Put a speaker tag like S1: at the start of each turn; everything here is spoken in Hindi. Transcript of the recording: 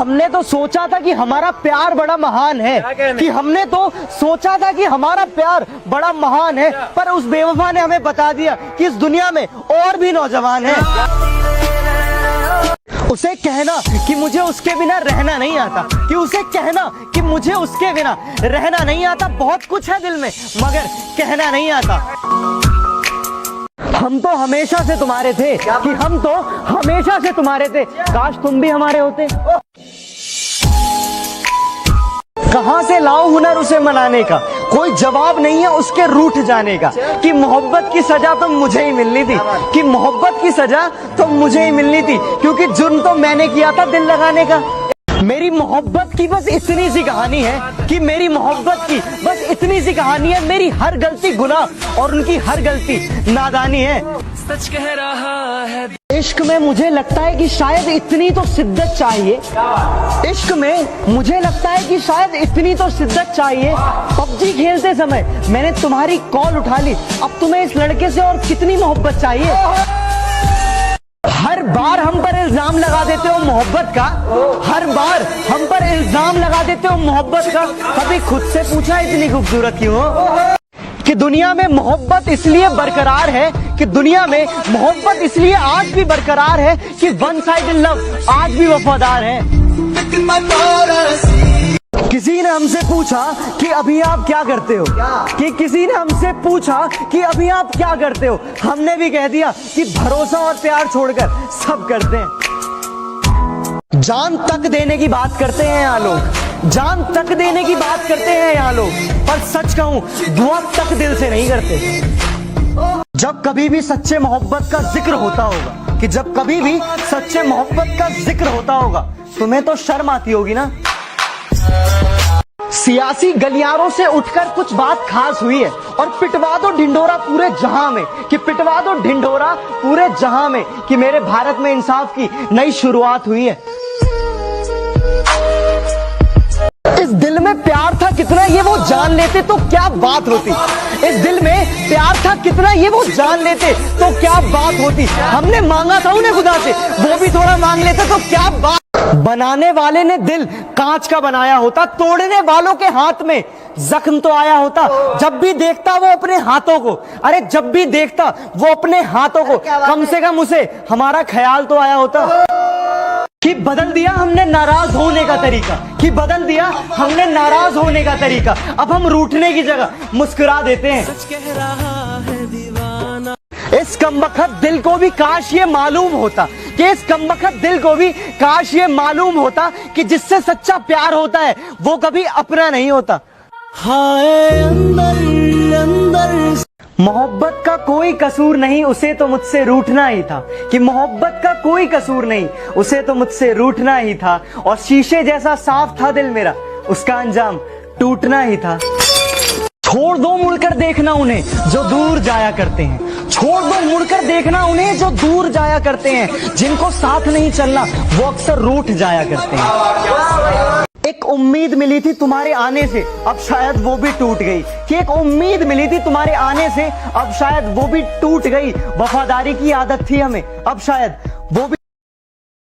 S1: हमने तो सोचा था कि हमारा प्यार बड़ा महान है, कि हमने तो सोचा था कि हमारा प्यार बड़ा महान है, पर उस बेवफा ने हमें बता दिया कि इस दुनिया में और भी नौजवान हैं। उसे कहना कि मुझे उसके बिना रहना नहीं आता, कि उसे कहना कि मुझे उसके बिना रहना नहीं आता। बहुत कुछ है दिल में मगर कहना नहीं आता। हम तो हमेशा से तुम्हारे थे, कि हम तो हमेशा से तुम्हारे थे, काश तुम भी हमारे होते। कहां से लाऊं हुनर उसे मनाने का, कोई जवाब नहीं है उसके रूठ जाने का। कि मोहब्बत की सजा तो मुझे ही मिलनी थी, कि मोहब्बत की सजा तो मुझे ही मिलनी थी, क्योंकि जुर्म तो मैंने किया था दिल लगाने का। मेरी मोहब्बत की बस इतनी सी कहानी है, कि मेरी मोहब्बत की बस इतनी सी कहानी है। मेरी हर गलती गुनाह और उनकी हर गलती नादानी है।
S2: सच कह रहा है।
S1: इश्क में मुझे लगता है कि शायद इतनी तो शिद्दत चाहिए। इश्क में मुझे लगता है कि शायद इतनी तो शिद्दत चाहिए। पबजी खेलते समय मैंने तुम्हारी कॉल उठा ली, अब तुम्हें इस लड़के से और कितनी मोहब्बत चाहिए। हर बार हम पर इल्जाम लगा देते हो मोहब्बत का, हर बार हम पर इल्जाम लगा देते हो मोहब्बत का। कभी खुद से पूछा इतनी खूबसूरत क्यों हो? कि दुनिया में मोहब्बत इसलिए बरकरार है, कि दुनिया में मोहब्बत इसलिए आज भी बरकरार है, कि वन साइडेड लव आज भी वफादार है। किसी ने हमसे पूछा कि अभी आप क्या करते हो, कि किसी ने हमसे पूछा कि अभी आप क्या करते हो, हमने भी कह दिया कि भरोसा और प्यार छोड़कर सब करते हैं। जान तक देने की बात करते हैं यहाँ लोग, जान तक देने की बात करते हैं यहाँ लोग, पर सच कहूं दुआ तक दिल से नहीं करते। जब कभी भी सच्चे मोहब्बत का जिक्र होता होगा, कि जब कभी भी सच्चे मोहब्बत का जिक्र होता होगा, तुम्हें तो शर्म आती होगी ना। सियासी गलियारों से उठकर कुछ बात खास हुई है, और पिटवा दो ढिंढोरा पूरे जहां में, कि पिटवा दो ढिंढोरा पूरे जहां में, कि मेरे भारत में इंसाफ की नई शुरुआत हुई है। इस दिल में प्यार था कितना ये वो जान लेते तो क्या बात होती। इस दिल में प्यार था कितना ये वो जान लेते तो क्या बात होती। हमने मांगा था उन्हें खुदा से, वो भी थोड़ा मांग लेते तो क्या बात। बनाने वाले ने दिल कांच का बनाया होता, तोड़ने वालों के हाथ में जख्म तो आया होता। जब भी देखता वो अपने हाथों को, अरे जब भी देखता वो अपने हाथों को, कम से कम उसे हमारा ख्याल तो आया होता। कि बदल दिया हमने नाराज होने का तरीका, कि बदल दिया हमने नाराज होने का तरीका। अब हम रूठने की जगह मुस्कुरा देते हैं।
S2: सच कह रहा है दीवाना।
S1: इस कमबख्त दिल को भी काश ये मालूम होता, कि इस कमबख्त दिल को भी काश ये मालूम होता, कि जिससे सच्चा प्यार होता है वो कभी अपना नहीं होता।
S2: हाय अंदर अंदर।
S1: मोहब्बत का कोई कसूर नहीं, उसे तो मुझसे रूठना ही था, कि मोहब्बत का कोई कसूर नहीं, उसे तो मुझसे रूठना ही था। और शीशे जैसा साफ था दिल मेरा, उसका अंजाम टूटना ही था। छोड़ दो मुड़कर देखना उन्हें जो दूर जाया करते हैं, छोड़ दो मुड़कर देखना उन्हें जो दूर जाया करते हैं। जिनको साथ नहीं चलना वो अक्सर रूठ जाया करते हैं। एक उम्मीद मिली थी तुम्हारे आने से, अब शायद वो भी टूट गई। कि एक उम्मीद मिली थी तुम्हारे आने से, अब शायद वो भी टूट गई। वफादारी की आदत थी हमें, अब शायद वो भी